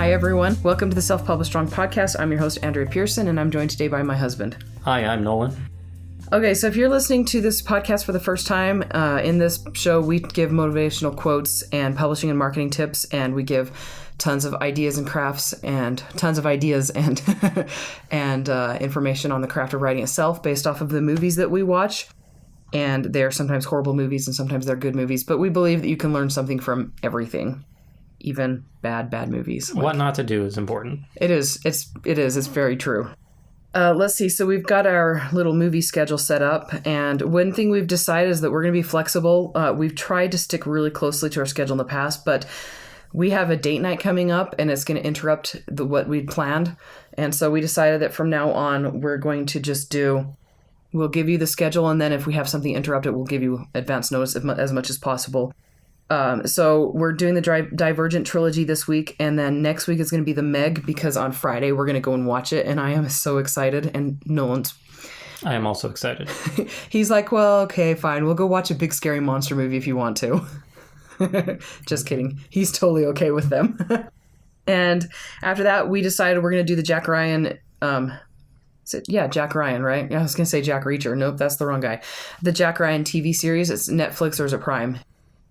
Hi, everyone. Welcome to the Self-Published Strong podcast. I'm your host, Andrea Pearson, and I'm joined today by my husband. Hi, I'm Nolan. Okay, so if you're listening to this podcast for the first time, in this show, we give motivational quotes and publishing and marketing tips, and we give tons of ideas and crafts and tons of ideas and and information on the craft of writing itself based off of the movies that we watch. And they're sometimes horrible movies and sometimes they're good movies, but we believe that you can learn something from everything, even bad movies. What not to do is important. It is. It's very true. Let's see. So we've got our little movie schedule set up, and one thing we've decided is that we're going to be flexible. We've tried to stick really closely to our schedule in the past, but we have a date night coming up, and it's going to interrupt what we'd planned. And so we decided that from now on, we're going to just we'll give you the schedule, and then if we have something interrupted, we'll give you advance notice as much as possible. So we're doing the Divergent Trilogy this week, and then next week is going to be the Meg, because on Friday we're going to go and watch it, and I am so excited, and Nolan's... I am also excited. He's like, well, okay, fine, we'll go watch a big scary monster movie if you want to. Just kidding. He's totally okay with them. And after that, we decided we're going to do the Jack Ryan... Jack Ryan, right? I was going to say Jack Reacher. Nope, that's the wrong guy. The Jack Ryan TV series. It's Netflix or is it Prime?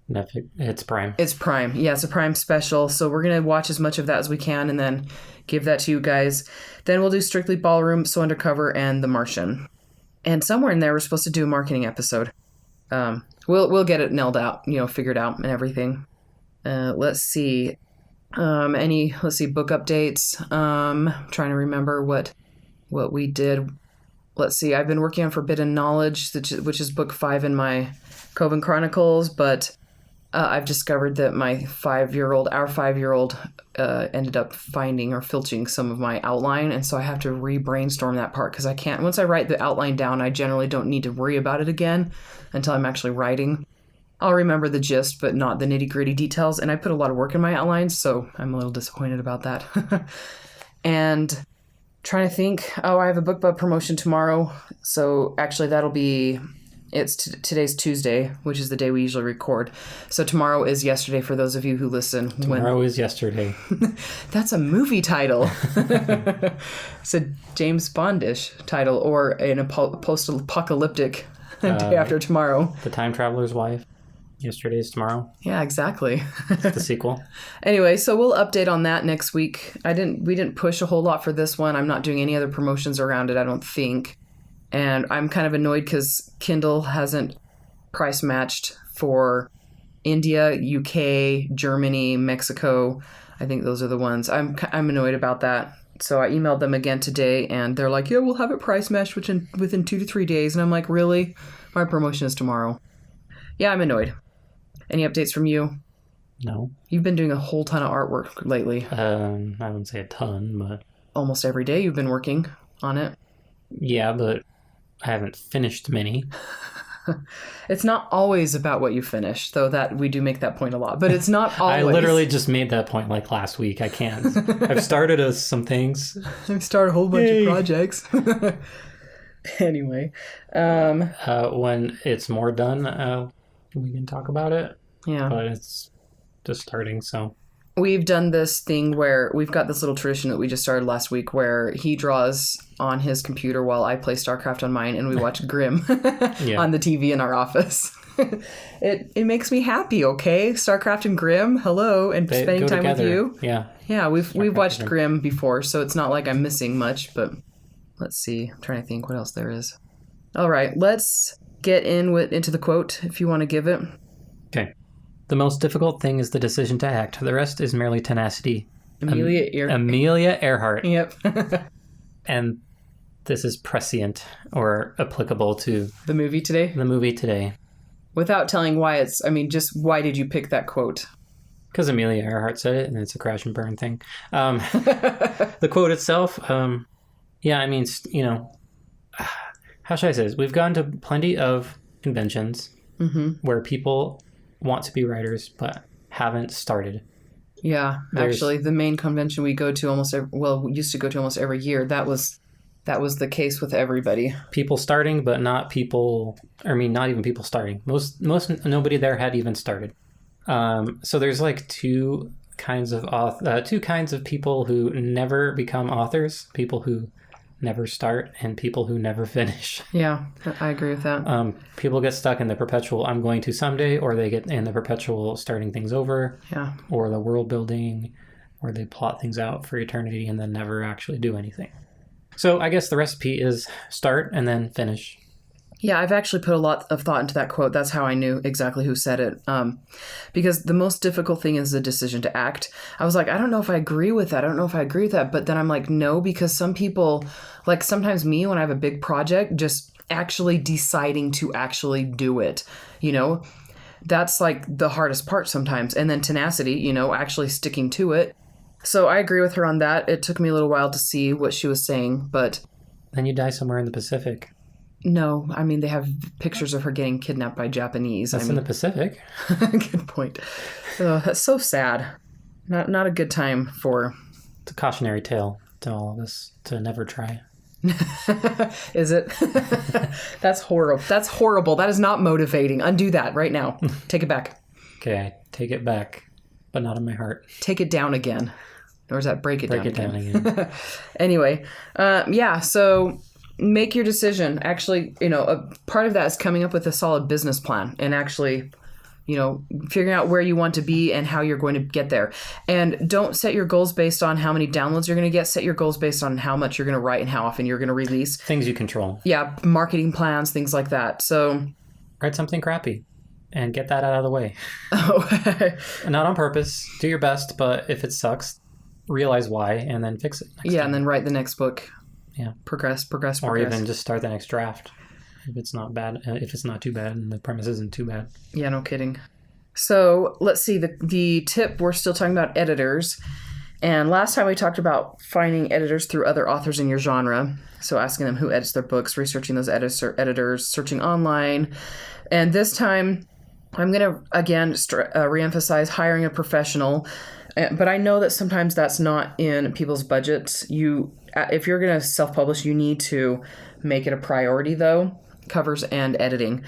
Netflix. It's Prime. It's Prime. Yeah, it's a Prime special. So we're going to watch as much of that as we can and then give that to you guys. Then we'll do Strictly Ballroom, So Undercover, and The Martian. And somewhere in there, we're supposed to do a marketing episode. We'll get it nailed out, figured out and everything. Let's see. Book updates. Trying to remember what we did. Let's see. I've been working on Forbidden Knowledge, which is book 5 in my Coven Chronicles, but I've discovered that our 5-year-old, ended up finding or filching some of my outline, and so I have to re-brainstorm that part because I can't. Once I write the outline down, I generally don't need to worry about it again until I'm actually writing. I'll remember the gist, but not the nitty-gritty details, and I put a lot of work in my outlines, so I'm a little disappointed about that. And trying to think. Oh, I have a book club promotion tomorrow. So actually today's Tuesday, which is the day we usually record. So tomorrow is yesterday for those of you who listen. Tomorrow is yesterday. That's a movie title. It's a James Bondish title or a post-apocalyptic day after tomorrow. The Time Traveler's Wife. Yesterday is tomorrow. Yeah, exactly. It's the sequel. Anyway, so we'll update on that next week. We didn't push a whole lot for this one. I'm not doing any other promotions around it, I don't think. And I'm kind of annoyed because Kindle hasn't price matched for India, UK, Germany, Mexico. I think those are the ones. I'm annoyed about that. So I emailed them again today, and they're like, yeah, we'll have it price matched within 2 to 3 days. And I'm like, really? My promotion is tomorrow. Yeah, I'm annoyed. Any updates from you? No. You've been doing a whole ton of artwork lately. I wouldn't say a ton, but... Almost every day you've been working on it. Yeah, but I haven't finished many. It's not always about what you finish, though that we do make that point a lot, but it's not always. I literally just made that point like last week. I can't. I've started some things. I've started a whole bunch of projects. Anyway. When it's more done, we can talk about it. Yeah. But it's just starting, so. We've done this thing where we've got this little tradition that we just started last week where he draws on his computer while I play StarCraft on mine and we watch Grimm on the TV in our office. It makes me happy, okay? StarCraft and Grimm, hello, and spending time with you. Yeah. Yeah, we've watched Grimm before, so it's not like I'm missing much, but let's see. I'm trying to think what else there is. All right, let's get into the quote if you want to give it. Okay. The most difficult thing is the decision to act. The rest is merely tenacity. Amelia Earhart. Yep. And this is prescient or applicable to the movie today. Without telling why just why did you pick that quote? Because Amelia Earhart said it, and it's a crash and burn thing. The quote itself, how should I say this? We've gone to plenty of conventions where people want to be writers but haven't started. Yeah, actually, the main convention we go to we used to go to almost every year. That was the case with everybody. People starting, but not even people starting. Most nobody there had even started. So there's like two two kinds of people who never become authors: people who never start and people who never finish. Yeah, I agree with that. People get stuck in the perpetual "I'm going to someday," or they get in the perpetual starting things over. Yeah. Or the world building, where they plot things out for eternity and then never actually do anything. So I guess the recipe is start and then finish. Yeah, I've actually put a lot of thought into that quote. That's how I knew exactly who said it. Because the most difficult thing is the decision to act. I was like, I don't know if I agree with that. But then I'm like, no, because some people, like sometimes me, when I have a big project, just actually deciding to actually do it, that's like the hardest part sometimes. And then tenacity, actually sticking to it. So I agree with her on that. It took me a little while to see what she was saying, but... Then you die somewhere in the Pacific. No, I mean, they have pictures of her getting kidnapped by Japanese. That's in the Pacific. Good point. That's so sad. Not a good time for... It's a cautionary tale to all of us to never try. Is it? That's horrible. That's horrible. That is not motivating. Undo that right now. Take it back. Okay, take it back, but not in my heart. Take it down again. Or is that break it down again? Anyway, so... Make your decision. Actually, a part of that is coming up with a solid business plan and actually, figuring out where you want to be and how you're going to get there. And don't set your goals based on how many downloads you're going to get. Set your goals based on how much you're going to write and how often you're going to release. Things you control. Yeah, marketing plans, things like that. So write something crappy and get that out of the way. Oh. Not on purpose. Do your best, but if it sucks, realize why and then fix it next time. And then write the next book. Yeah. Progress. Or even just start the next draft if it's not bad, if it's not too bad and the premise isn't too bad. Yeah, no kidding. So let's see, the tip, we're still talking about editors. And last time we talked about finding editors through other authors in your genre. So asking them who edits their books, researching those editors, searching online. And this time I'm going to, again, reemphasize hiring a professional. But I know that sometimes that's not in people's budgets. If you're going to self-publish, you need to make it a priority, though, covers and editing.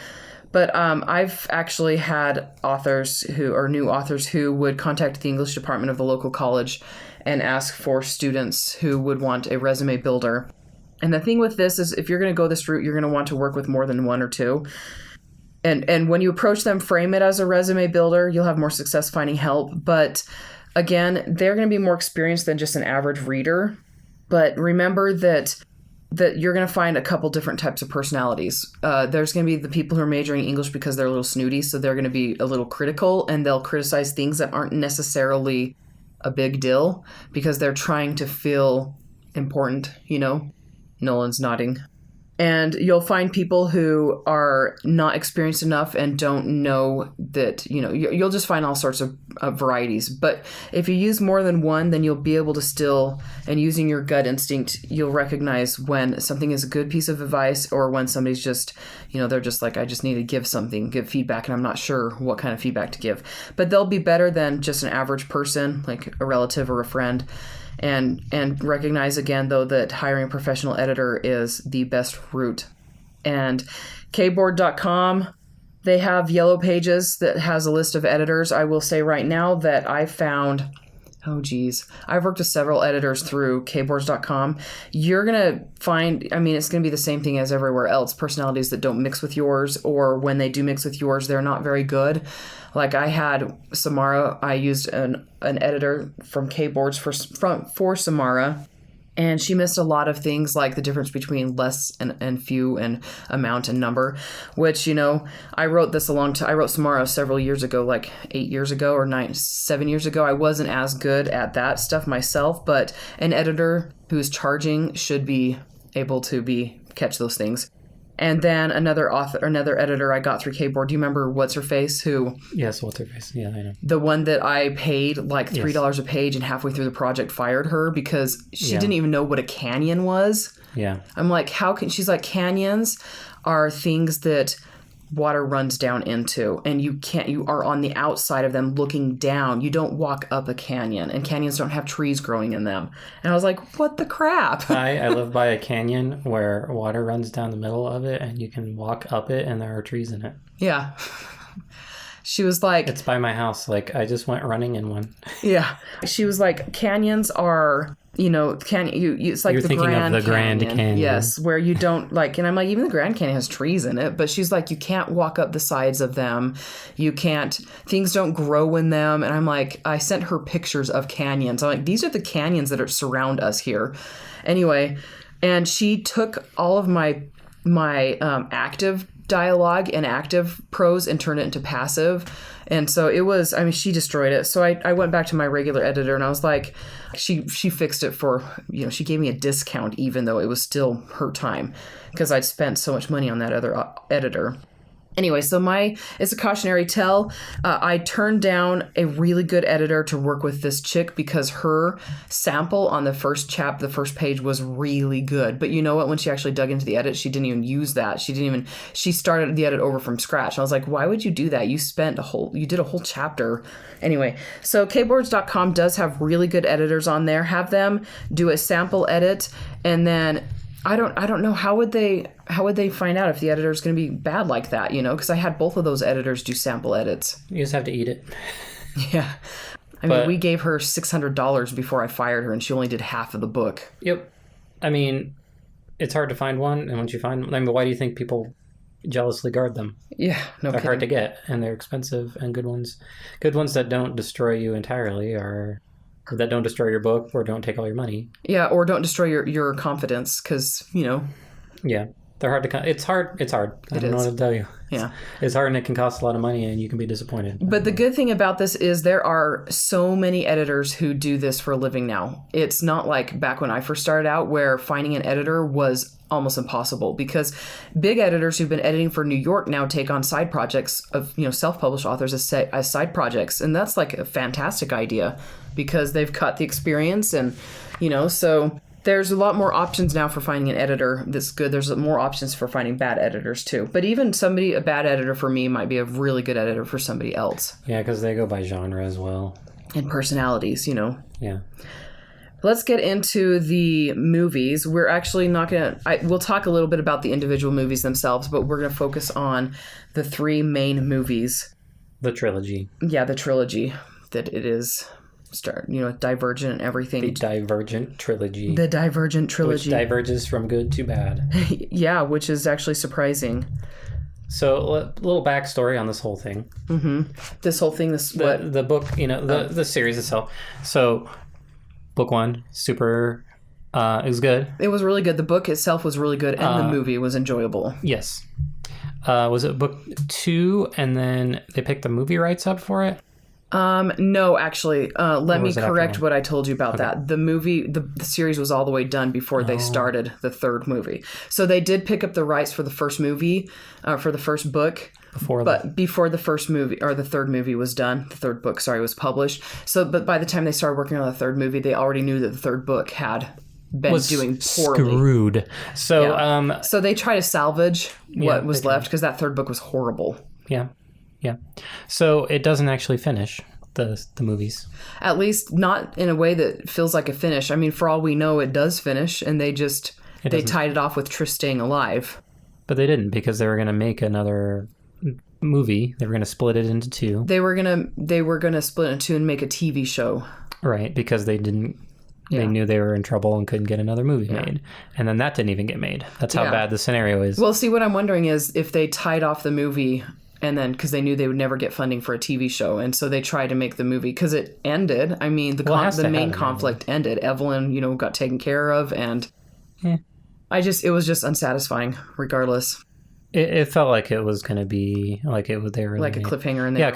But I've actually had new authors who would contact the English department of the local college and ask for students who would want a resume builder. And the thing with this is if you're going to go this route, you're going to want to work with more than one or two. And when you approach them, frame it as a resume builder, you'll have more success finding help. But again, they're going to be more experienced than just an average reader. But remember that you're going to find a couple different types of personalities. There's going to be the people who are majoring English because they're a little snooty, so they're going to be a little critical, and they'll criticize things that aren't necessarily a big deal because they're trying to feel important, Nolan's nodding. And you'll find people who are not experienced enough and don't know that, you'll just find all sorts of varieties. But if you use more than one, then you'll be able to still, and using your gut instinct, you'll recognize when something is a good piece of advice or when somebody's just, they're just like, I just need to give feedback, and I'm not sure what kind of feedback to give. But they'll be better than just an average person, like a relative or a friend. And recognize again, though, that hiring a professional editor is the best route. And kboard.com, they have yellow pages that has a list of editors. I will say right now that I found, I've worked with several editors through kboards.com. You're going to find, it's going to be the same thing as everywhere else, personalities that don't mix with yours, or when they do mix with yours, they're not very good. Like I had Samara, I used an editor from Kboards for Samara, and she missed a lot of things like the difference between less and few and amount and number, which, I wrote this I wrote Samara several years ago, like 8 years ago or 7 years ago. I wasn't as good at that stuff myself, but an editor who's charging should be able to catch those things. And then another editor I got through Kboard. Do you remember What's Her Face? Yes, What's Her Face. Yeah, I know. The one that I paid like $3 a page and halfway through the project fired her because she didn't even know what a canyon was. Yeah. I'm like, she's like, canyons are things that water runs down into, and you are on the outside of them looking down. You don't walk up a canyon, and canyons don't have trees growing in them. And I was like, what the crap? I live by a canyon where water runs down the middle of it, and you can walk up it, and there are trees in it. Yeah. She was like, It's by my house. Like, I just went running in one. yeah. She was like, canyons are, it's like You're the thinking Grand of the Grand Canyon. Yes, where you don't like, and I'm like, even the Grand Canyon has trees in it, but she's like, you can't walk up the sides of them. Things don't grow in them. And I'm like, I sent her pictures of canyons. I'm like, these are the canyons that surround us here. Anyway, and she took all of my active dialogue and active prose and turned it into passive. And so it was, she destroyed it. So I went back to my regular editor and I was like, she fixed it for, she gave me a discount even though it was still her time because I'd spent so much money on that other editor. Anyway, so it's a cautionary tale. I turned down a really good editor to work with this chick because her sample on the first page was really good. But you know what? When she actually dug into the edit, she didn't even use that. She started the edit over from scratch. I was like, why would you do that? You did a whole chapter. Anyway, so kboards.com does have really good editors on there. Have them do a sample edit, and then I don't know how would they find out if the editor is going to be bad like that, because I had both of those editors do sample edits. You just have to eat it. Yeah. I mean, we gave her $600 before I fired her and she only did half of the book. Yep. I mean, it's hard to find one, and once you find one, why do you think people jealously guard them? Yeah, no They're kidding. hard to get, and they're expensive, and good ones that don't destroy you entirely or that don't destroy your book or don't take all your money. Yeah, or don't destroy your confidence because, Yeah, they're hard to... It's hard. I don't know what to tell you. Yeah. It's hard, and it can cost a lot of money, and you can be disappointed. But the good thing about this is there are so many editors who do this for a living now. It's not like back when I first started out where finding an editor was almost impossible because big editors who've been editing for New York now take on side projects of, self-published authors as side projects. And that's like a fantastic idea because they've cut the experience and, so there's a lot more options now for finding an editor that's good. There's more options for finding bad editors too. But even a bad editor for me might be a really good editor for somebody else. Yeah, because they go by genre as well. And personalities, Yeah. Let's get into the movies. We're actually not going to... We'll talk a little bit about the individual movies themselves, but we're going to focus on the three main movies. The trilogy. Yeah, the trilogy that it is... Divergent and everything. The Divergent Trilogy. The Divergent Trilogy. Which diverges from good to bad. Yeah, which is actually surprising. So, a little backstory on this whole thing. Mm-hmm. This whole thing, the book, the series itself. So, book one, super, it was good. It was really good. The book itself was really good, and the movie was enjoyable. Yes. Was it book two, and then they picked the movie rights up for it? No, actually, let me correct what I told you about that. The movie, the series was all the way done before they started the third movie. So they did pick up the rights for the first movie, for the first book. Before the first movie, or the third movie was done, the third book, was published. So, but by the time they started working on the third movie, they already knew that the third book had been doing poorly. Screwed. So, yeah. So they try to salvage what was left because that third book was horrible. Yeah. Yeah. So it doesn't actually finish the movies. At least not in a way that feels like a finish. I mean, for all we know, it does finish, and they tied it off with Trish staying alive. But they didn't, because they were going to make another movie. They were going to split it into two. They were gonna split it into two and make a TV show. Right, because they didn't. They knew they were in trouble and couldn't get another movie made. And then that didn't even get made. That's how bad the scenario is. Well, see, what I'm wondering is if they tied off the movie. And then, because they knew they would never get funding for a TV show. And so they tried to make the movie, because it ended. I mean, the main conflict ended. Evelyn, got taken care of. And it was just unsatisfying, regardless. It felt like it was going to be, they were like a cliffhanger in there. Yeah,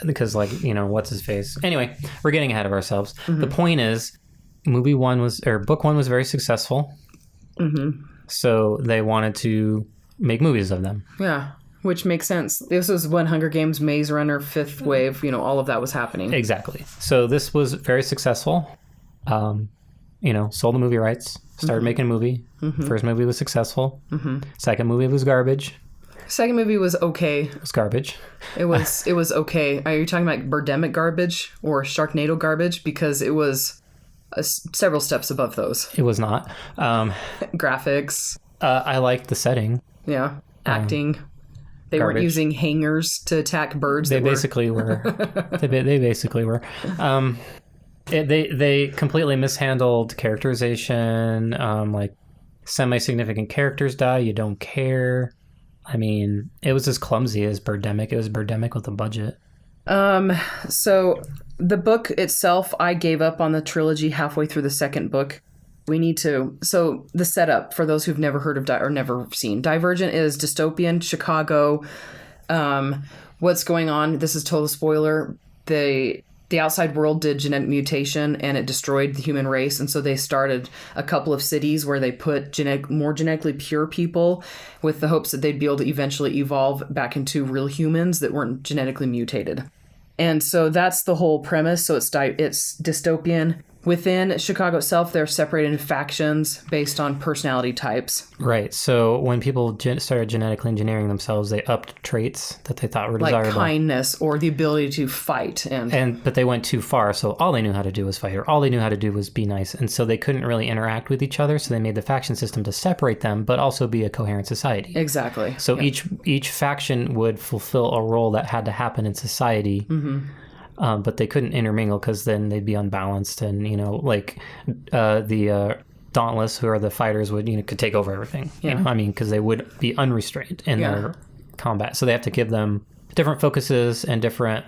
because what's his face? Anyway, we're getting ahead of ourselves. Mm-hmm. The point is, book one was very successful. Mm-hmm. So they wanted to make movies of them. Yeah. Which makes sense. This was when Hunger Games, Maze Runner, Fifth Wave, all of that was happening. Exactly. So this was very successful. Sold the movie rights, started making a movie. Mm-hmm. First movie was successful. Mm-hmm. Second movie was garbage. Second movie was okay. It was garbage. It was okay. Are you talking about Birdemic garbage or Sharknado garbage? Because it was several steps above those. It was not. Graphics. I liked the setting. Yeah. Acting. They garbage. weren't using hangers to attack birds. They basically were. They basically were. They completely mishandled characterization. Like semi-significant characters die, you don't care. I mean, it was as clumsy as Birdemic. It was Birdemic with a budget. So the book itself, I gave up on the trilogy halfway through the second book. So the setup for those who've never heard of or never seen Divergent is dystopian Chicago. What's going on? This is total spoiler. The outside world did genetic mutation and it destroyed the human race. And so they started a couple of cities where they put more genetically pure people with the hopes that they'd be able to eventually evolve back into real humans that weren't genetically mutated. And so that's the whole premise. So it's dystopian. Within Chicago itself, they're separated into factions based on personality types. Right. So when people started genetically engineering themselves, they upped traits that they thought were desirable. Like kindness or the ability to fight. But they went too far. So all they knew how to do was fight, or all they knew how to do was be nice. And so they couldn't really interact with each other. So they made the faction system to separate them, but also be a coherent society. Exactly. So each faction would fulfill a role that had to happen in society. Mm-hmm. But they couldn't intermingle because then they'd be unbalanced, and the Dauntless, who are the fighters, could take over everything. Yeah. Because they would be unrestrained in their combat. So they have to give them different focuses and different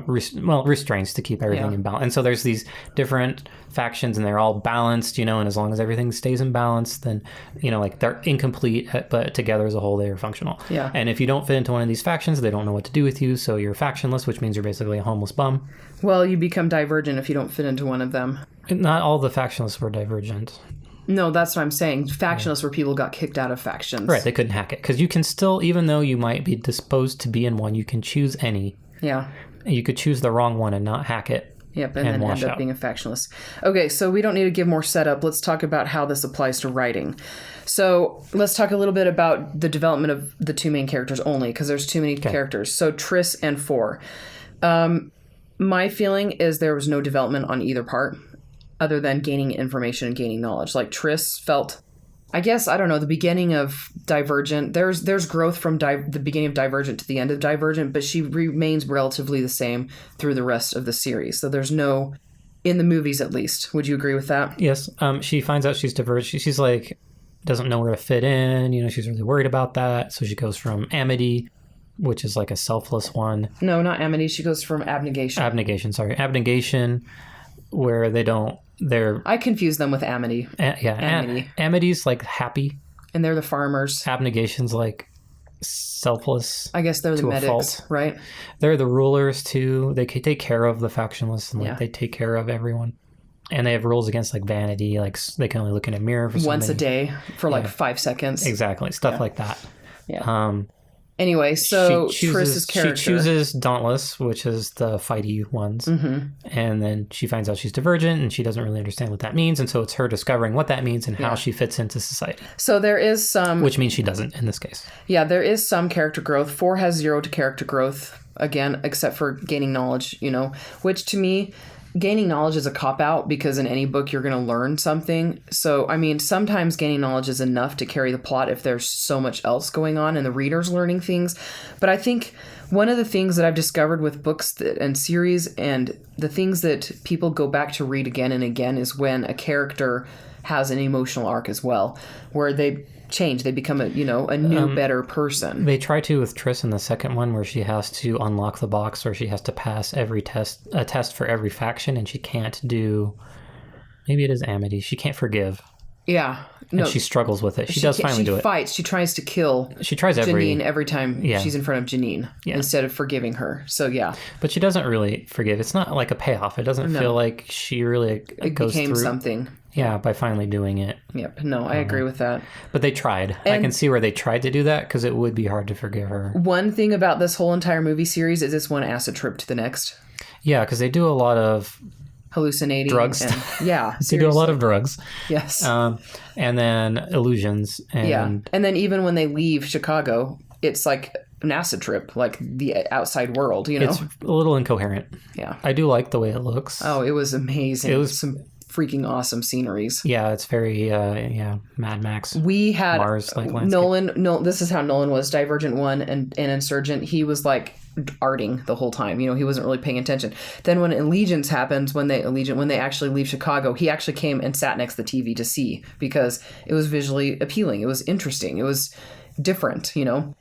restraints to keep everything in balance. And so there's these different factions, and they're all balanced, and as long as everything stays in balance, then they're incomplete, but together as a whole they are functional. Yeah. And if you don't fit into one of these factions, they don't know what to do with you, so you're factionless, which means you're basically a homeless bum. Well, you become divergent if you don't fit into one of them. Not all the factionless were divergent. No, that's what I'm saying. Factionless were people who got kicked out of factions. Right, they couldn't hack it. Because you can still, even though you might be disposed to be in one, you can choose any. Yeah. You could choose the wrong one and not hack it. Yep, and then end up being a factionless. Okay, so we don't need to give more setup. Let's talk about how this applies to writing. So let's talk a little bit about the development of the two main characters only, because there's too many characters. So Triss and Four. My feeling is there was no development on either part, other than gaining information and gaining knowledge. Like Triss felt... I guess, I don't know, the beginning of Divergent, there's growth from the beginning of Divergent to the end of Divergent, but she remains relatively the same through the rest of the series. So there's no, in the movies at least. Would you agree with that? Yes. She finds out she's Divergent. She's like, doesn't know where to fit in. She's really worried about that. So she goes from Amity, which is like a selfless one. No, not Amity. She goes from Abnegation. Abnegation, where I confuse them with Amity. Amity. Amity's like happy. And they're the farmers. Abnegation's like selfless. I guess they're the medics, right? They're the rulers too. They take care of the factionless, and they take care of everyone. And they have rules against like vanity, like they can only look in a mirror for once a day for like 5 seconds. Exactly. Stuff like that. Yeah. Anyway, so Triss's character. She chooses Dauntless, which is the fighty ones. Mm-hmm. And then she finds out she's divergent, and she doesn't really understand what that means. And so it's her discovering what that means and how she fits into society. So there is some... Which means she doesn't in this case. Yeah, there is some character growth. 4 has 0 to character growth, again, except for gaining knowledge, which to me... Gaining knowledge is a cop-out because in any book you're going to learn something. So, sometimes gaining knowledge is enough to carry the plot if there's so much else going on and the reader's learning things. But I think one of the things that I've discovered with books and series and the things that people go back to read again and again is when a character has an emotional arc as well, where they change. They become a new, better person. They try to with Triss in the second one, where she has to unlock the box, where she has to pass a test for every faction, and she can't do. Maybe it is Amity. She can't forgive. Yeah, and she struggles with it. She does finally do it. She fights. She tries to kill. She tries Janine every time she's in front of Janine instead of forgiving her. So but she doesn't really forgive. It's not like a payoff. It doesn't feel like she really goes became through something. Yeah, by finally doing it. Yep. No, I agree with that. But they tried. I can see where they tried to do that because it would be hard to forgive her. One thing about this whole entire movie series is it's one acid trip to the next. Yeah, because they do a lot of hallucinating drugs. They do a lot of drugs. Yes. And then illusions. And and then even when they leave Chicago, it's like an acid trip, like the outside world. It's a little incoherent. Yeah. I do like the way it looks. Oh, it was amazing. It was some freaking awesome sceneries. Yeah, it's very Mad Max. We had Mars like landscape. Nolan. No, this is how Nolan was. Divergent 1 and Insurgent. He was like arting the whole time. You know, he wasn't really paying attention. Then when Allegiance happens, when they actually leave Chicago, he actually came and sat next to the TV to see, because it was visually appealing. It was interesting. It was different. You know.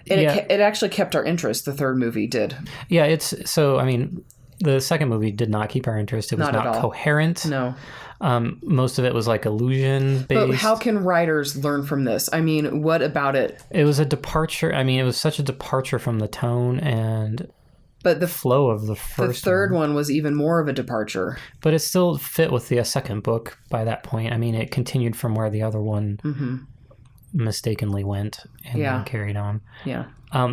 It actually kept our interest. The third movie did. Yeah, the second movie did not keep our interest. It was not coherent. No. Most of it was like illusion based. But how can writers learn from this? I mean, what about it? It was a departure. I mean, it was such a departure from the tone and the flow of the first. The third one was even more of a departure. But it still fit with the second book by that point. I mean, it continued from where the other one mistakenly went and then carried on. Yeah.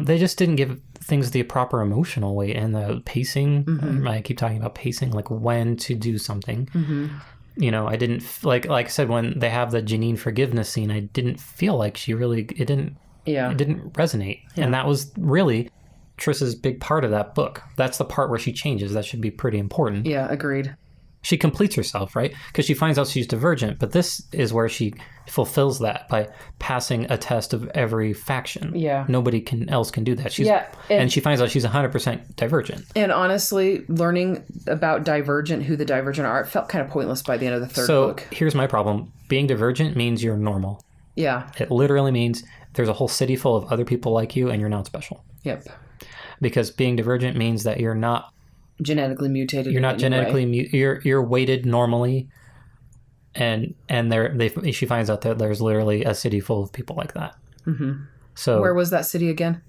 They just didn't give things the proper emotional weight, and the pacing. I keep talking about pacing, like when to do something. You know, I didn't like I said, when they have the Janine forgiveness scene, I didn't feel like it didn't resonate. And that was really Triss's big part of that book. That's the part where she changes. That should be pretty important. Yeah, agreed. She completes herself, right? Because she finds out she's divergent, but this is where she fulfills that by passing a test of every faction. Yeah. Nobody else can do that. And she finds out she's 100% divergent. And honestly, learning about Divergent, who the Divergent are, it felt kind of pointless by the end of the third book. So here's my problem. Being divergent means you're normal. Yeah. It literally means there's a whole city full of other people like you and you're not special. Yep. Because being divergent means that you're not genetically mutated. You're not genetically you're weighted normally, and she finds out that there's literally a city full of people like that. So where was that city again?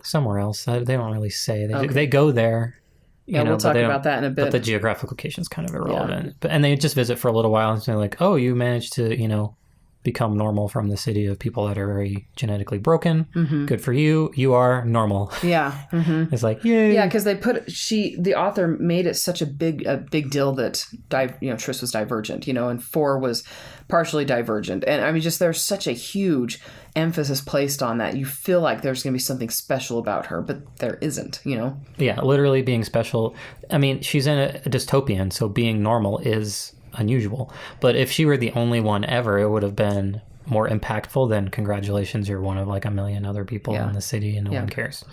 Somewhere else. They don't really say. They go there. We'll talk about that in a bit. But the geographic location is kind of irrelevant. Yeah. And they just visit for a little while and say like, "Oh, you managed to become normal from the city of people that are very genetically broken. Good for you. You are normal." Yeah. It's like, yay. Yeah, because the author made it such a big deal that Triss was divergent, and 4 was partially divergent. And I mean, just there's such a huge emphasis placed on that. You feel like there's going to be something special about her, but there isn't, Yeah, literally being special. I mean, she's in a dystopian, so being normal is unusual. But if she were the only one ever, it would have been more impactful than congratulations, you're one of like a million other people in the city and no one cares.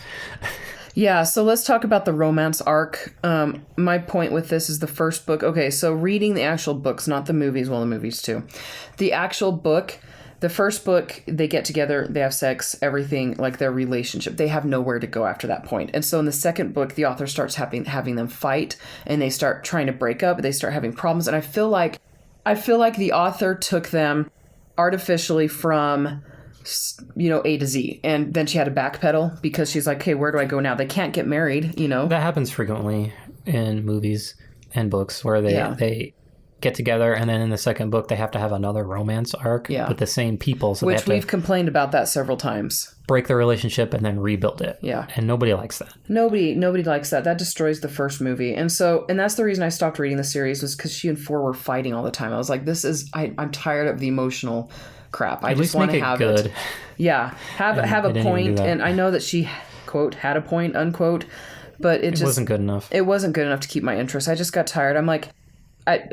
Yeah, so let's talk about the romance arc. My point with this is the first book. Okay, so reading the actual books, not the movies, well, the movies too. The actual book, the first book, they get together, they have sex, everything, like their relationship. They have nowhere to go after that point. And so in the second book, the author starts having them fight, and they start trying to break up. They start having problems. And I feel like the author took them artificially from, A to Z. And then she had to backpedal because she's like, okay, where do I go now? They can't get married, That happens frequently in movies and books where they get together, and then in the second book they have to have another romance arc with the same people, so which we've complained about that several times. Break the relationship and then rebuild it. Yeah. And nobody likes that. Nobody likes that. That destroys the first movie. And that's the reason I stopped reading the series, was because she and 4 were fighting all the time. I was like, I'm tired of the emotional crap. I just want to have good. It. Yeah. Have a point. And I know that she, quote, had a point, unquote, but it wasn't good enough. It wasn't good enough to keep my interest. I just got tired. I'm like,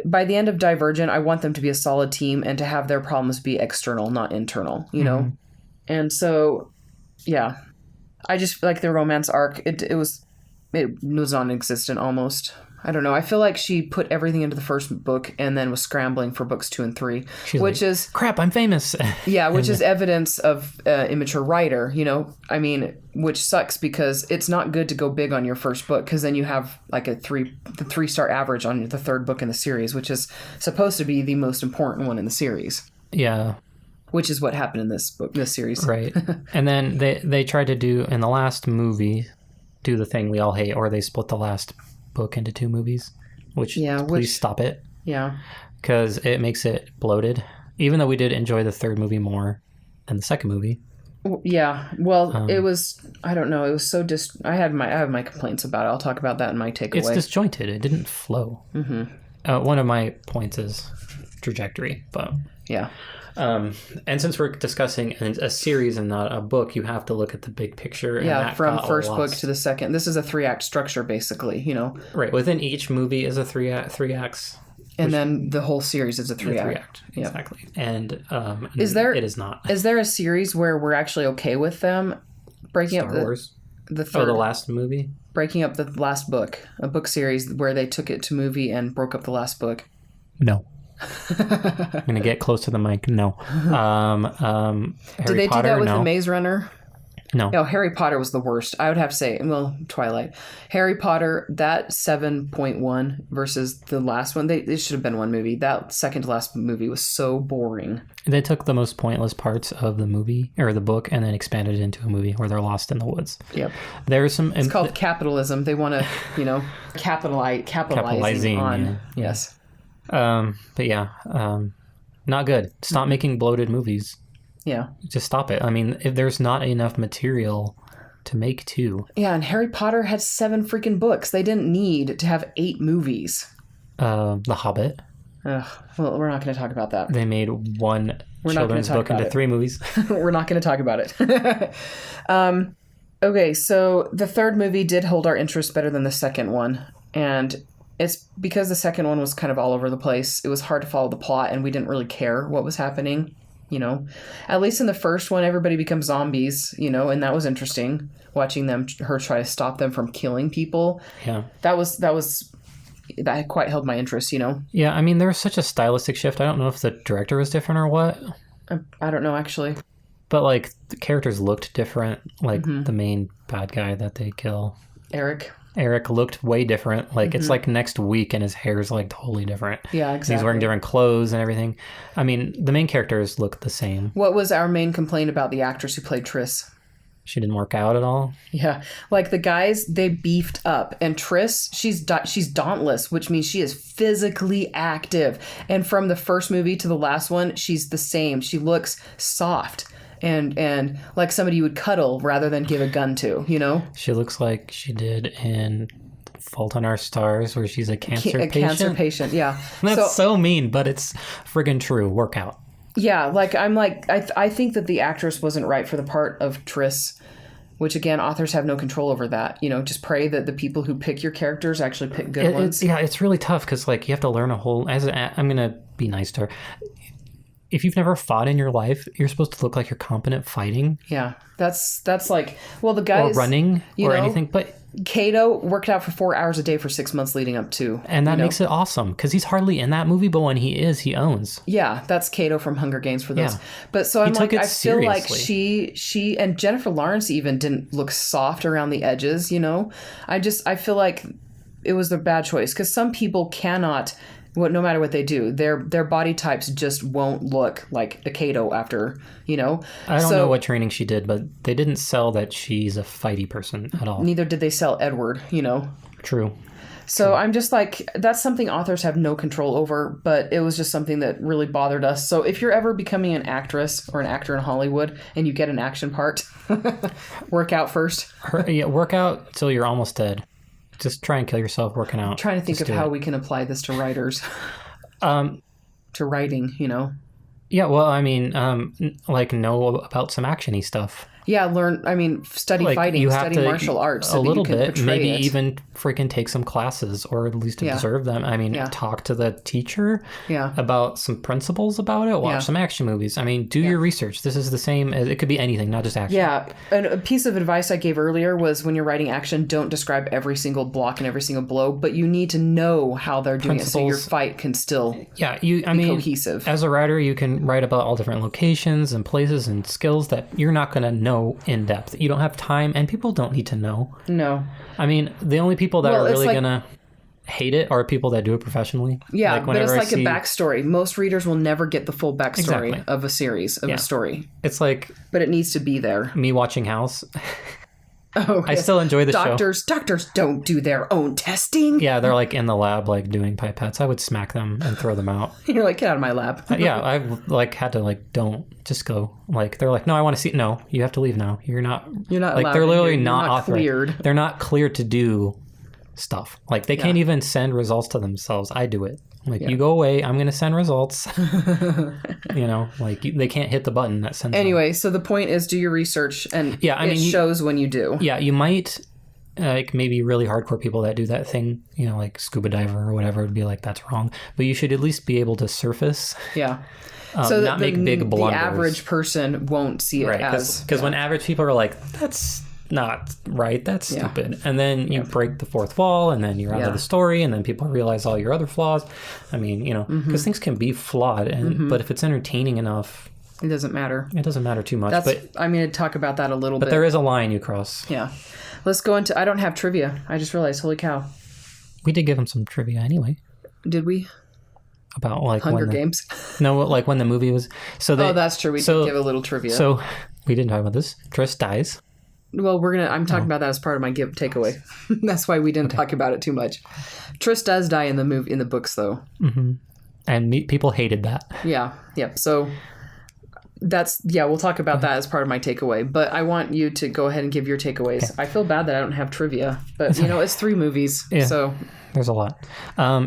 by the end of Divergent, I want them to be a solid team and to have their problems be external, not internal, know? And so, yeah, I just like the romance arc. It was non-existent almost. I don't know. I feel like she put everything into the first book and then was scrambling for books 2 and 3, which is crap. I'm famous. Yeah, which is evidence of immature writer. I mean, which sucks because it's not good to go big on your first book, because then you have like the 3-star average on the third book in the series, which is supposed to be the most important one in the series. Yeah. Which is what happened in this series. Right. And then they tried to do in the last movie, do the thing we all hate, or they split the last book into 2 movies, please stop it. Yeah. Because it makes it bloated. Even though we did enjoy the third movie more than the second movie. Yeah. Well, it was, I don't know, it was so I have my complaints about it. I'll talk about that in my takeaway. It's disjointed. It didn't flow. One of my points is trajectory, but yeah. And since we're discussing a series and not a book, you have to look at the big picture. Yeah, from first book to the second. This is a 3-act structure, basically, Right. Within each movie is a 3 acts. And then the whole series is a 3-act. 3-act, exactly. And it is not. Is there a series where we're actually okay with them breaking Star up Wars? The third, the last movie? Breaking up the last book, a book series where they took it to movie and broke up the last book? No. I'm going to get close to the mic. No. Did they do that with the Maze Runner? No. No, Harry Potter was the worst. I would have to say, well, Twilight. Harry Potter, that 7.1 versus the last one, it should have been one movie. That second to last movie was so boring. They took the most pointless parts of the movie, or the book, and then expanded it into a movie where they're lost in the woods. Yep. There's some... It's called capitalism. They want to, capitalizing on... Yeah. Yes. But yeah, not good. Stop making bloated movies. Yeah. Just stop it. I mean, if there's not enough material to make 2. Yeah, and Harry Potter had 7 freaking books. They didn't need to have 8 movies. The Hobbit. Well, we're not going to talk about that. They made one children's book into 3 movies. We're not going to talk about it. Okay, so the third movie did hold our interest better than the second one. And it's because the second one was kind of all over the place. It was hard to follow the plot, and we didn't really care what was happening. At least in the first one, everybody becomes zombies, and that was interesting. Watching her try to stop them from killing people. Yeah. That quite held my interest, Yeah, I mean, there was such a stylistic shift. I don't know if the director was different or what. I don't know, actually. But, like, the characters looked different. Like, the main bad guy that they kill. Eric looked way different. Like, it's like next week and his hair's like totally different. Yeah, exactly. He's wearing different clothes and everything. I mean, the main characters look the same. What was our main complaint about the actress who played Triss? She didn't work out at all. Yeah. Like the guys, they beefed up. And Triss, she's dauntless, which means she is physically active. And from the first movie to the last one, she's the same. She looks soft. And like somebody you would cuddle rather than give a gun to, She looks like she did in Fault in Our Stars, where she's a cancer patient. A cancer patient, yeah. That's so mean, but it's friggin' true. Workout. Yeah, I think that the actress wasn't right for the part of Triss, which again, authors have no control over that. Just pray that the people who pick your characters actually pick good ones. It's really tough because you have to learn a whole. I'm gonna be nice to her. If you've never fought in your life, you're supposed to look like you're competent fighting. Yeah, that's like, well, the guys... Or running or anything, but... Kato worked out for 4 hours a day for 6 months leading up to... And that makes it awesome, because he's hardly in that movie, but when he is, he owns. Yeah, that's Kato from Hunger Games for those. Yeah. But so I feel like she and Jennifer Lawrence even didn't look soft around the edges, I feel like it was the bad choice, because some people cannot... no matter what they do, their body types just won't look like a Kato after, I don't know what training she did, but they didn't sell that she's a fighty person at all. Neither did they sell Edward, True. So I'm just like, that's something authors have no control over, but it was just something that really bothered us. So if you're ever becoming an actress or an actor in Hollywood and you get an action part, work out first. Work out till you're almost dead. Just try and kill yourself working out. I'm trying to think of how we can apply this to writers. To writing, Yeah, well, I mean, know about some action-y stuff. Yeah, study fighting, study martial arts. So a little bit, maybe even freaking take some classes or at least observe them. I mean, talk to the teacher about some principles about it. Watch some action movies. I mean, do your research. This is the same. It could be anything, not just action. Yeah, and a piece of advice I gave earlier was when you're writing action, don't describe every single block and every single blow, but you need to know how they're doing it so your fight can still be cohesive. As a writer, you can write about all different locations and places and skills that you're not going to know in depth. You don't have time, and people don't need to know. No. I mean, the only people that are really going to hate it are people that do it professionally. Yeah, but it's like a backstory. Most readers will never get the full backstory of a series, of a story. It's like... But it needs to be there. Me watching House. Oh, I still enjoy the show. Doctors don't do their own testing. Yeah, they're in the lab doing pipettes. I would smack them and throw them out. You're like, get out of my lab. Yeah, I've had to don't just go. They're like, no, I want to see. No, you have to leave now. You're not allowed. They're literally not cleared. They're not cleared to do stuff. They can't even send results to themselves. I do it. You go away, I'm going to send results. They can't hit the button that sends Anyway, so the point is do your research, and it shows when you do. Yeah, you might like maybe really hardcore people that do that thing, you know, like scuba diver or whatever, would be like, that's wrong. But you should at least be able to surface. Yeah. So not make big blunders. The average person won't see it as... Because when average people are like, that's not right, that's stupid. And then you break the fourth wall, and then you're out of the story, and then people realize all your other flaws. I mean, you know, because things can be flawed, and but if it's entertaining enough... It doesn't matter. It doesn't matter too much. I'm going to talk about that a little bit. But there is a line you cross. Yeah. Let's go into... I don't have trivia. I just realized, holy cow. We did give him some trivia anyway. Did we? About like Hunger Games? No, like when the movie was... Oh, that's true. We did give a little trivia. So we didn't talk about this. Tris dies. Well, I'm talking about that as part of my takeaway. That's why we didn't talk about it too much. Tris does die in the books, though. Mm-hmm. And people hated that. Yeah. Yep. So we'll talk about that as part of my takeaway. But I want you to go ahead and give your takeaways. Okay. I feel bad that I don't have trivia, but it's 3 movies, so there's a lot.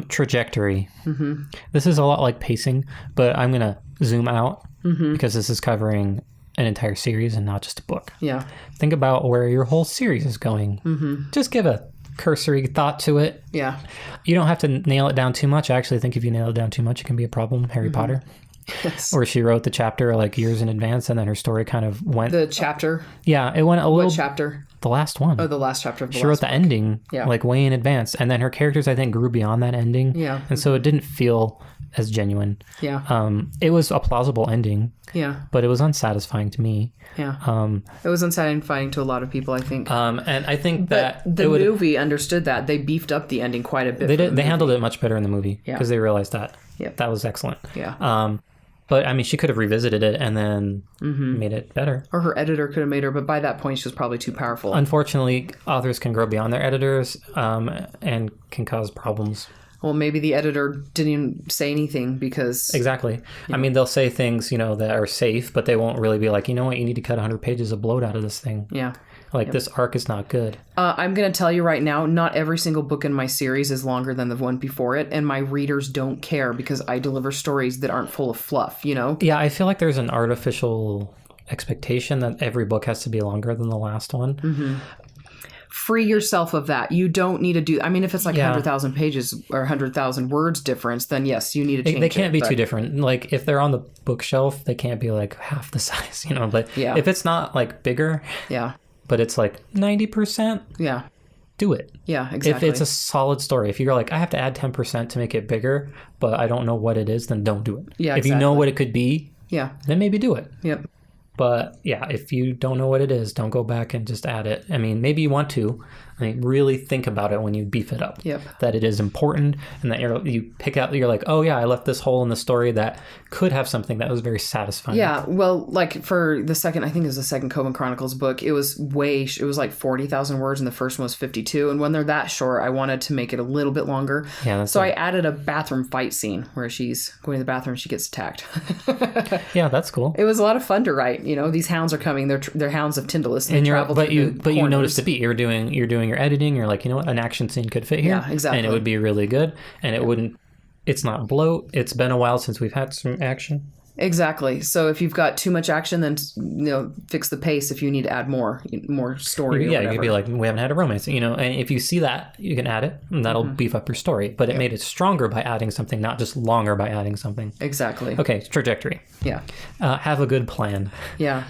Trajectory. Mm-hmm. This is a lot like pacing, but I'm gonna zoom out because this is covering an entire series and not just a book. Yeah. Think about where your whole series is going. Mm-hmm. Just give a cursory thought to it. Yeah. You don't have to nail it down too much. I actually think if you nail it down too much, it can be a problem. Harry Potter. Yes. Or she wrote the chapter like years in advance, and then her story kind of went... The chapter? Yeah, it went a little... What chapter? The last one. Oh, the last chapter of the She wrote the ending like way in advance, and then her characters, I think, grew beyond that ending. Yeah. And so it didn't feel as genuine. Yeah. It was a plausible ending. Yeah. But it was unsatisfying to me. Yeah. It was unsatisfying to a lot of people, I think. And I think that... the movie understood that. They beefed up the ending quite a bit. They handled it much better in the movie because they realized that. Yep. That was excellent. Yeah. But, I mean, she could have revisited it and then made it better. Or her editor could have made her, but by that point, she was probably too powerful. Unfortunately, authors can grow beyond their editors and can cause problems. Well, maybe the editor didn't even say anything because... Exactly. I mean, they'll say things, that are safe, but they won't really be like, you know what, you need to cut 100 pages of bloat out of this thing. Yeah. Like, this arc is not good. I'm going to tell you right now, not every single book in my series is longer than the one before it, and my readers don't care because I deliver stories that aren't full of fluff, Yeah, I feel like there's an artificial expectation that every book has to be longer than the last one. Mm-hmm. Free yourself of that. You don't need to do... I mean, if it's like 100,000 pages or 100,000 words difference, then yes, you need to change it. They can't be too different. Like, if they're on the bookshelf, they can't be like half the size, But if it's not like bigger... Yeah. But it's like 90%. Yeah. Do it. Yeah, exactly. If it's a solid story. If you're like, I have to add 10% to make it bigger, but I don't know what it is, then don't do it. Yeah, If you know what it could be, then maybe do it. Yep. But yeah, if you don't know what it is, don't go back and just add it. I mean, maybe you want to. I mean, really think about it when you beef it up. Yep. That it is important and that you pick out, you're like, oh yeah, I left this hole in the story that could have something that was very satisfying. Yeah, well, like for the second, I think it was the second Coven Chronicles book, it was like 40,000 words and the first one was 52. And when they're that short, I wanted to make it a little bit longer. Yeah, so I added a bathroom fight scene where she's going to the bathroom and she gets attacked. Yeah, that's cool. It was a lot of fun to write. These hounds are coming. They're hounds of Tyndalus. And you noticed the beat. You're doing your editing. You're like, an action scene could fit here. Yeah, exactly. And it would be really good. And it wouldn't. It's not bloat. It's been a while since we've had some action. Exactly. So if you've got too much action, then fix the pace. If you need to add more story. Yeah, you could be like, we haven't had a romance. And if you see that, you can add it, and that'll beef up your story. But it made it stronger by adding something, not just longer by adding something. Exactly. Okay, trajectory. Yeah. Have a good plan. Yeah.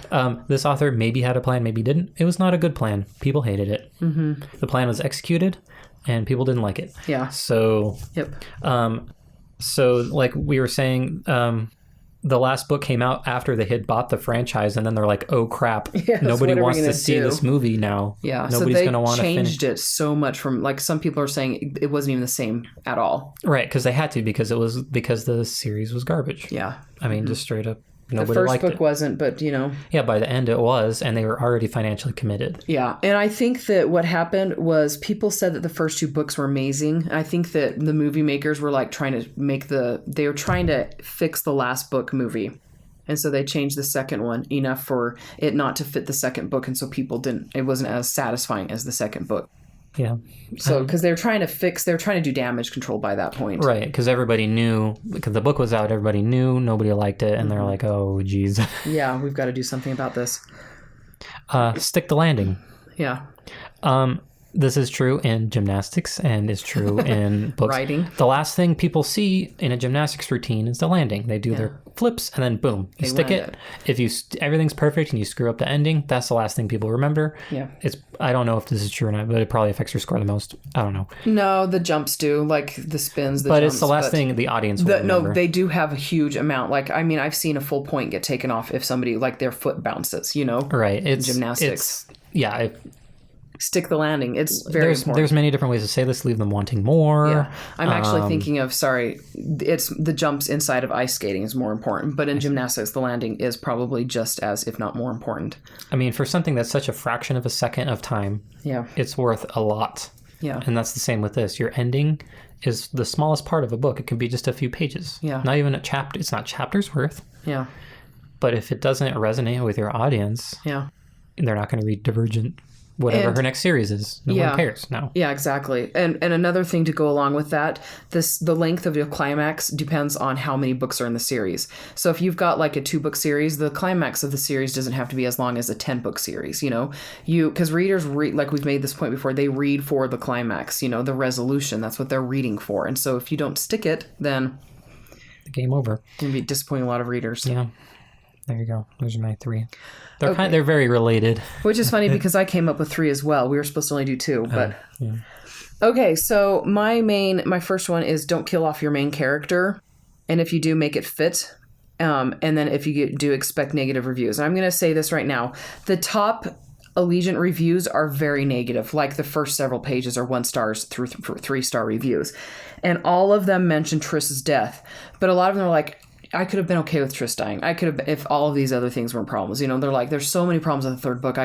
This author maybe had a plan, maybe didn't. It was not a good plan. People hated it. Mm-hmm. The plan was executed, and people didn't like it. Yeah. So. Yep. So like we were saying. The last book came out after they had bought the franchise, and then they're like, "Oh crap! Nobody wants to see this movie now. Yeah, nobody's going to want to finish." Changed it so much from like some people are saying it wasn't even the same at all. Right, because they had to because the series was garbage. Yeah, I mean, just straight up. Nobody the first liked book it. Wasn't, but Yeah, by the end it was, and they were already financially committed. Yeah, and I think that what happened was people said that the first 2 books were amazing. I think that the movie makers were like trying to fix the last book movie. And so they changed the second one enough for it not to fit the second book, and so it wasn't as satisfying as the second book. Yeah. So, because they're trying to do damage control by that point. Right, because everybody knew, because the book was out, everybody knew, nobody liked it, and they're like, oh, geez. Yeah, we've got to do something about this. Stick the landing. Yeah. this is true in gymnastics and is true in books. Writing. The last thing people see in a gymnastics routine is the landing. They do their flips and then boom, you stick it. If everything's perfect and you screw up the ending, that's the last thing people remember. Yeah. I don't know if this is true or not, but it probably affects your score the most. I don't know. No, the jumps do, like the spins, but jumps, it's the last thing the audience will remember. No, they do have a huge amount. Like, I mean, I've seen a full point get taken off if somebody, like, their foot bounces, you know? Right. It's gymnastics. Stick the landing. It's very important. There's many different ways to say this. Leave them wanting more. Yeah. I'm actually thinking of, it's the jumps inside of ice skating is more important. But in gymnastics, the landing is probably just as, if not more important. I mean, for something that's such a fraction of a second of time, it's worth a lot. Yeah. And that's the same with this. Your ending is the smallest part of a book. It can be just a few pages. Yeah. Not even a chapter. It's not chapters worth. Yeah. But if it doesn't resonate with your audience, they're not going to read Divergent, whatever her next series is. No one cares now. Yeah, exactly. And another thing to go along with that, the length of your climax depends on how many books are in the series. So if you've got like a 2-book series, the climax of the series doesn't have to be as long as a 10-book series, you know? Because readers read, like we've made this point before, they read for the climax, you know, the resolution. That's what they're reading for. And so if you don't stick it, then game over. It's going to be disappointing a lot of readers. Yeah. There you go. Those are my 3. They're very related. Which is funny because I came up with 3 as well. We were supposed to only do 2, but okay. So my first one is don't kill off your main character, and if you do, make it fit. And then if you do, expect negative reviews. And I'm going to say this right now: the top Allegiant reviews are very negative. Like the first several pages are 1 stars through 3-star reviews, and all of them mention Triss's death. But a lot of them are like, I could have been okay with Triss dying. I could have, if all of these other things weren't problems. You know, they're like, there's so many problems in the 3rd book.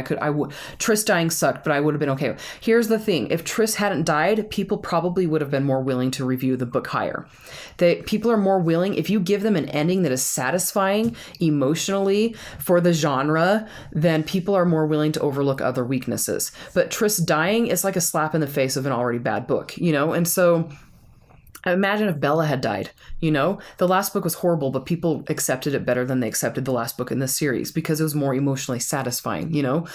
Triss dying sucked, but I would have been okay. Here's the thing. If Triss hadn't died, people probably would have been more willing to review the book higher. People are more willing, if you give them an ending that is satisfying emotionally for the genre, then people are more willing to overlook other weaknesses. But Triss dying is like a slap in the face of an already bad book, you know? And so imagine if Bella had died, you know? The last book was horrible, but people accepted it better than they accepted the last book in this series because it was more emotionally satisfying, you know?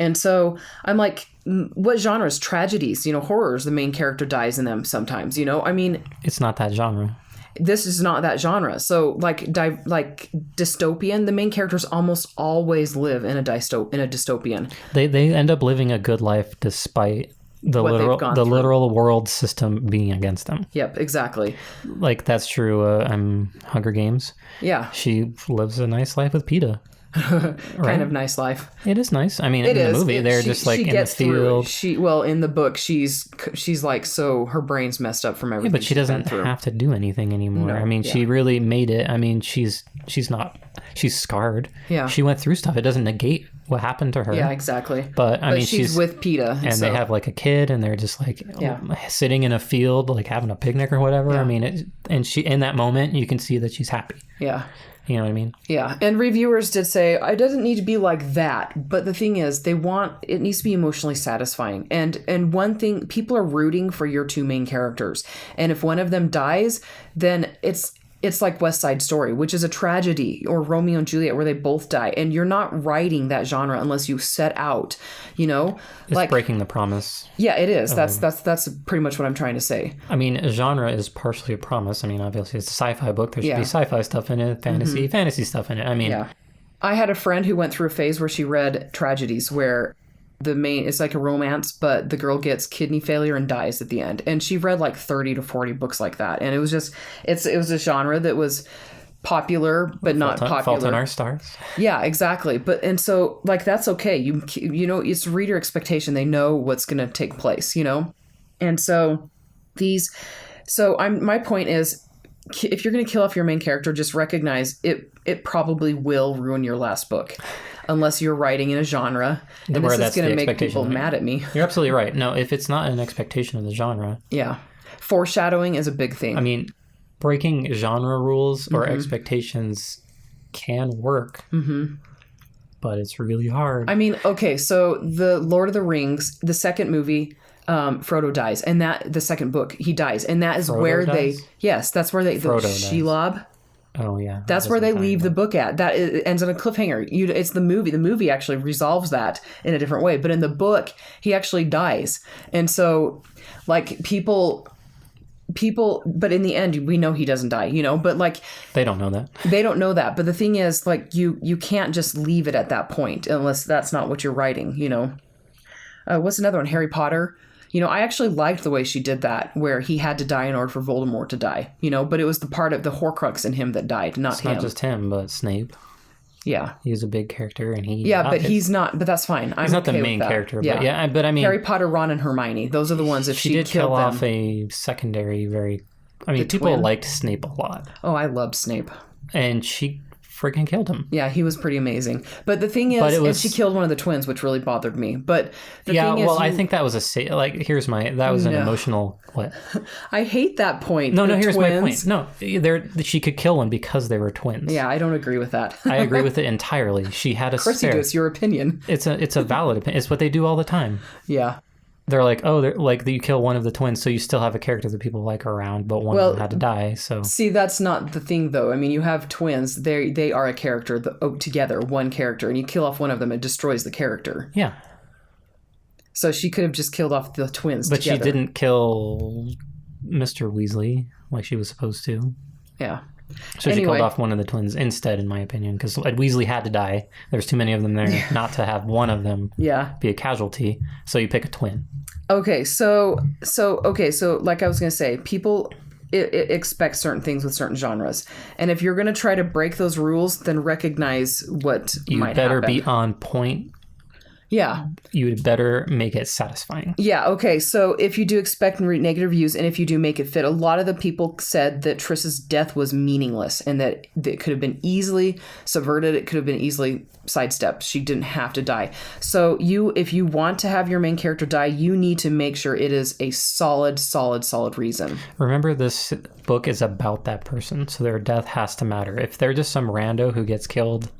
And so I'm like, what genres? Tragedies, you know, horrors, the main character dies in them sometimes, you know? I mean... It's not that genre. This is not that genre. So like dystopian, the main characters almost always live in a dystopian. They end up living a good life despite... the literal world system being against them. Yep, exactly. Like that's true. Hunger Games. Yeah, she lives a nice life with PETA. Kind of nice life. It is nice. I mean, in the movie, they're just like in the field. In the book, she's like, so her brain's messed up from everything. Yeah, but she doesn't have to do anything anymore. No, I mean, she really made it. I mean, she's scarred. Yeah, she went through stuff. It doesn't negate what happened to her. Yeah, exactly. But I mean, she's with PETA, and they have like a kid, and they're just like sitting in a field, like having a picnic or whatever. Yeah. I mean, and she in that moment, you can see that she's happy. Yeah. You know what I mean? Yeah. And reviewers did say, it doesn't need to be like that. But the thing is, it needs to be emotionally satisfying. And one thing, people are rooting for your 2 main characters. And if one of them dies, then it's like West Side Story, which is a tragedy, or Romeo and Juliet, where they both die. And you're not writing that genre unless you set out, you know? It's like breaking the promise. Yeah, it is. That's pretty much what I'm trying to say. I mean, a genre is partially a promise. I mean, obviously, it's a sci-fi book. There should be sci-fi stuff in it, fantasy stuff in it. I mean... Yeah. I had a friend who went through a phase where she read tragedies where... it's like a romance, but the girl gets kidney failure and dies at the end. And she read like 30 to 40 books like that. And it was just, it was a genre that was popular, but not popular. Fault in Our Stars. Yeah, exactly. And so like, that's okay. You know, it's reader expectation. They know what's going to take place, you know? And so my point is, if you're going to kill off your main character, just recognize it probably will ruin your last book. Unless you're writing in a genre. And this is going to make people mad at me. You're absolutely right. No, if it's not an expectation of the genre. Yeah. Foreshadowing is a big thing. I mean, breaking genre rules or expectations can work. Mm-hmm. But it's really hard. I mean, okay, so the Lord of the Rings, the second movie, Frodo dies. And the second book, he dies. And that is Frodo where dies? Yes, that's where Frodo Shelob. Oh yeah, that's where they leave the book at. That it ends on a cliffhanger. It's the movie. The movie actually resolves that in a different way. But in the book, he actually dies, and so like people. But in the end, we know he doesn't die. But like they don't know that. They don't know that. But the thing is, like you can't just leave it at that point unless that's not what you're writing. What's another one? Harry Potter. I actually liked the way she did that, where he had to die in order for Voldemort to die, but it was the part of the Horcrux in him that died, not him. It's not just him, but Snape. Yeah. He was a big character and he... Yeah, but he's not, but that's fine. He's not the main character, but yeah, but I mean... Harry Potter, Ron, and Hermione, those are the ones, if she did kill off a secondary people liked Snape a lot. Oh, I loved Snape. And she freaking killed him. Yeah, he was pretty amazing. But the thing is, and she killed one of the twins, which really bothered me. But the thing is, I think that was that was an emotional what? I hate that point. No, here's my point. No, she could kill them because they were twins. Yeah, I don't agree with that. I agree with it entirely. She had a Of course you do. It's your opinion. It's a valid opinion. It's what they do all the time. Yeah. They're like, you kill one of the twins, so you still have a character that people like around, but one of them had to die. So see, that's not the thing, though. I mean, you have twins; they are a character together, one character, and you kill off one of them, it destroys the character. Yeah. So she could have just killed off the twins, but together. She didn't kill Mr. Weasley like she was supposed to. Yeah. So she killed off one of the twins instead, in my opinion, because Weasley had to die. There's too many of them there not to have one of them be a casualty. So you pick a twin. Okay, so like I was going to say, people expect certain things with certain genres. And if you're going to try to break those rules, then recognize what might happen. You better be on point. Yeah. You would better make it satisfying. Yeah, okay. So if you do expect negative reviews and if you do make it fit, a lot of the people said that Triss's death was meaningless and that it could have been easily subverted. It could have been easily sidestepped. She didn't have to die. So if you want to have your main character die, you need to make sure it is a solid reason. Remember, this book is about that person, so their death has to matter. If they're just some rando who gets killed...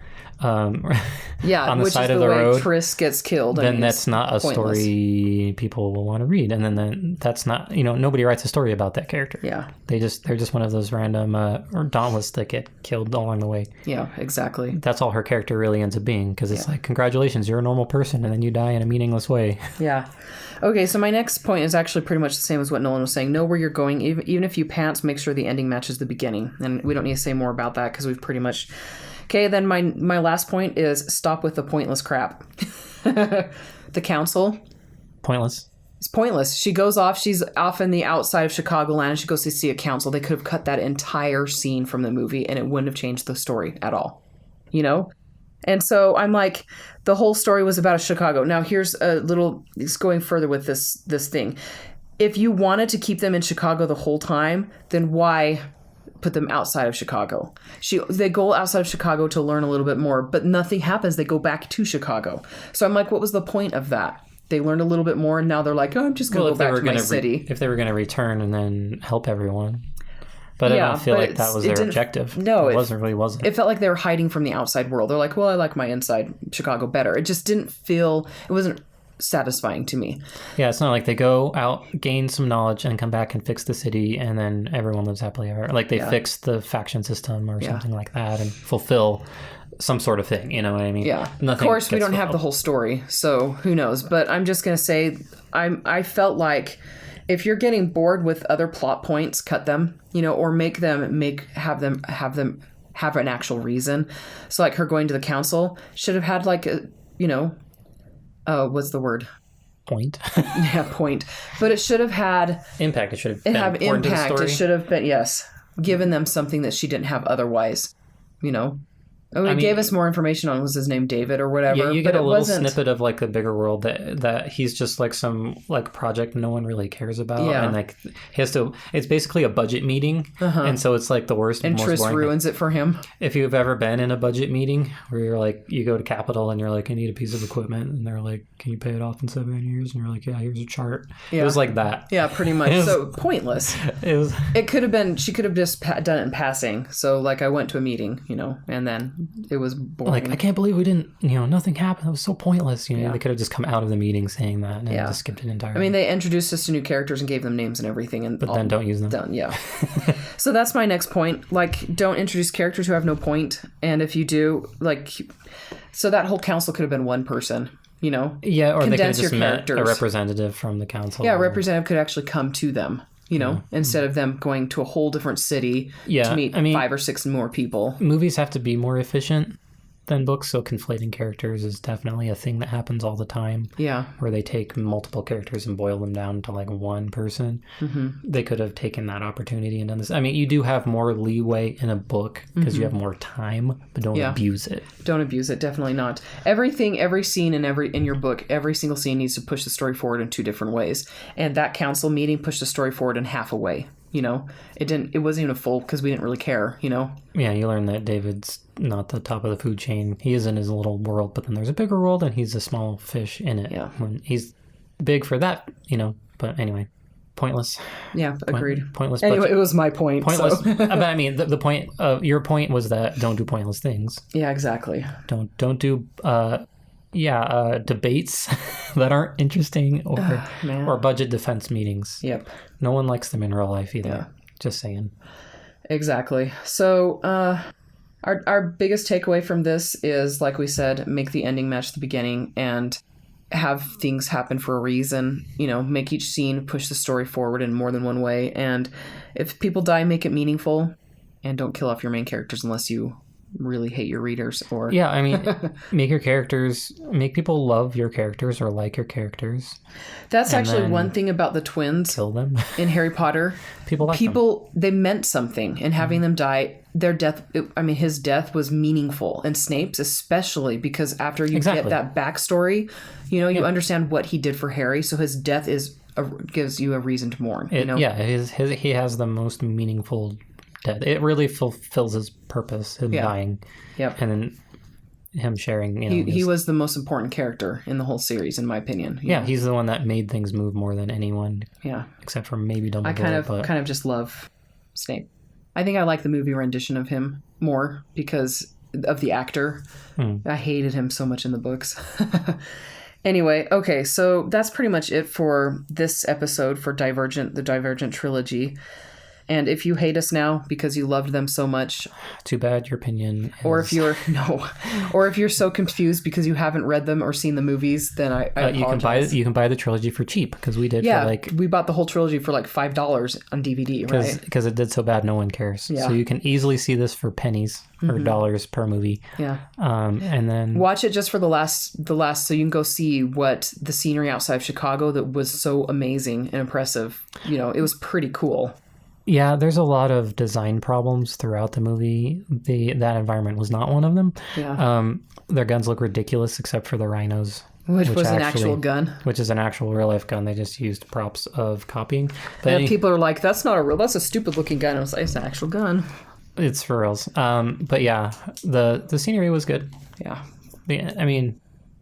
on the side of the road, Triss gets killed. Then that's not a story people will want to read, and then that's not nobody writes a story about that character. Yeah, they're just one of those random or dauntless that get killed along the way. Yeah, exactly. That's all her character really ends up being, because it's like, congratulations, you're a normal person, and then you die in a meaningless way. Yeah. Okay, so my next point is actually pretty much the same as what Nolan was saying. Know where you're going, even if you pants, make sure the ending matches the beginning, and we don't need to say more about that because we've pretty much. Okay, then my last point is stop with the pointless crap. The council. Pointless. It's pointless. She goes off. She's off in the outside of Chicagoland, and she goes to see a council. They could have cut that entire scene from the movie, and it wouldn't have changed the story at all. And so I'm like, the whole story was about Chicago. Now here's a little. It's going further with this thing. If you wanted to keep them in Chicago the whole time, then why put them outside of Chicago? They go outside of Chicago to learn a little bit more, but nothing happens. They go back to Chicago. So I'm like, what was the point of that? They learned a little bit more, and now they're like, oh, I'm just going to go back to my city. If they were going to return and then help everyone. But I don't feel like that was their objective. No, it wasn't. It felt like they were hiding from the outside world. They're like, well, I like my inside Chicago better. It just didn't feel, it wasn't satisfying to me. Yeah, it's not like they go out, gain some knowledge, and come back and fix the city, and then everyone lives happily ever. Like they fix the faction system or something like that and fulfill some sort of thing. You know what I mean? Yeah. Of course, we don't have the whole story, so who knows? But I'm just gonna say, I felt like if you're getting bored with other plot points, cut them. Or have them have an actual reason. So like her going to the council should have had like a what's the word? Point. Yeah, point. But it should have had impact. It should have been impact. To the story. It should have been given them something that she didn't have otherwise. It gave us more information on, was his name David or whatever. Yeah, you get a little snippet of like the bigger world that he's just like some like project no one really cares about. Yeah. And like he has to, it's basically a budget meeting. Uh-huh. And so it's like the worst and most Triss boring ruins it for him. If you've ever been in a budget meeting where you're like, you go to Capitol and you're like, I need a piece of equipment. And they're like, can you pay it off in 7 years? And you're like, yeah, here's a chart. Yeah. It was like that. Yeah, pretty much. So pointless. It could have been, she could have just done it in passing. So like I went to a meeting, and then it was boring. Like, I can't believe we didn't, nothing happened. It was so pointless. They could have just come out of the meeting saying that and just skipped it entirely. I mean, they introduced us to new characters and gave them names and everything. But then don't use them. Done, yeah. So that's my next point. Like, don't introduce characters who have no point. And if you do, like, so that whole council could have been one person. Yeah, or they could have just met a representative from the council. Yeah, a representative could actually come to them, instead of them going to a whole different city to meet 5 or 6 more people. Movies have to be more efficient than books, so conflating characters is definitely a thing that happens all the time. Yeah. Where they take multiple characters and boil them down to like one person. Mm-hmm. They could have taken that opportunity and done this. I mean, you do have more leeway in a book because you have more time, but don't abuse it. Don't abuse it, definitely not. Every scene in your book, every single scene needs to push the story forward in 2 different ways. And that council meeting pushed the story forward in half a way. It wasn't even a full because we didn't really care, Yeah, you learn that David's not the top of the food chain. He is in his little world, but then there's a bigger world and he's a small fish in it. Yeah. When he's big for that, but anyway, pointless. Yeah, agreed. Pointless. Anyway, it was my point. Pointless. So. But I mean, the point of your point was that don't do pointless things. Yeah, exactly. Don't do debates that aren't interesting or budget defense meetings. Yep. No one likes them in real life either. Yeah. Just saying. Exactly. So our biggest takeaway from this is, like we said, make the ending match the beginning and have things happen for a reason. Make each scene push the story forward in more than one way. And if people die, make it meaningful, and don't kill off your main characters unless you really hate your readers. Or make people love your characters or like your characters. That's actually one thing about the twins. Kill them in Harry Potter. People they meant something, and having them die, their death, his death was meaningful, and Snape's especially, because after you get that backstory, you understand what he did for Harry, so his death gives you a reason to mourn. He has the most meaningful death. It really fulfills his purpose, him dying. Yep. And then him sharing, he was the most important character in the whole series, in my opinion. He's the one that made things move more than anyone. Yeah. Except for maybe Dumbledore. I kind of just love Snape. I think I like the movie rendition of him more because of the actor. I hated him so much in the books. Anyway, okay, so that's pretty much it for this episode for the Divergent Trilogy. And if you hate us now because you loved them so much, too bad. Your opinion is... or if you're so confused because you haven't read them or seen the movies, then I apologize. You can buy the trilogy for cheap, because we did. Yeah, we bought the whole trilogy for like $5 on DVD, right? Because it did so bad, no one cares. Yeah. So you can easily see this for pennies or dollars per movie. Yeah. And then watch it just for the last, so you can go see what the scenery outside of Chicago that was so amazing and impressive. It was pretty cool. Yeah, there's a lot of design problems throughout the movie. That environment was not one of them. Yeah. Their guns look ridiculous except for the rhinos. Which was an actual gun. Which is an actual real-life gun. They just used props of copying. But people are like, that's a stupid-looking gun. I was like, it's an actual gun. It's for reals. But yeah, the scenery was good. Yeah.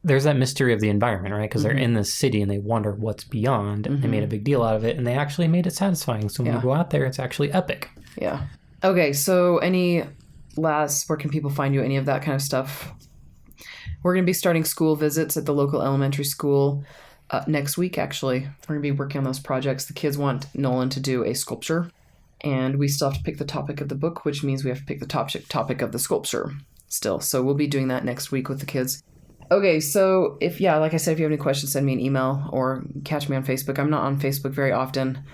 There's that mystery of the environment, right? Because they're in this city and they wonder what's beyond. And they made a big deal out of it, and they actually made it satisfying. So when you go out there, it's actually epic. Yeah. Okay, so where can people find you? Any of that kind of stuff? We're going to be starting school visits at the local elementary school next week, actually. We're going to be working on those projects. The kids want Nolan to do a sculpture, and we still have to pick the topic of the book, which means we have to pick the topic of the sculpture still. So we'll be doing that next week with the kids. Okay, so like I said, if you have any questions, send me an email or catch me on Facebook. I'm not on Facebook very often.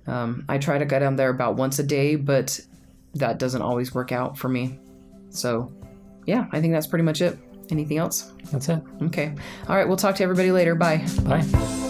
I try to get on there about once a day, but that doesn't always work out for me. So, yeah, I think that's pretty much it. Anything else? That's it. Okay. All right, we'll talk to everybody later. Bye. Bye.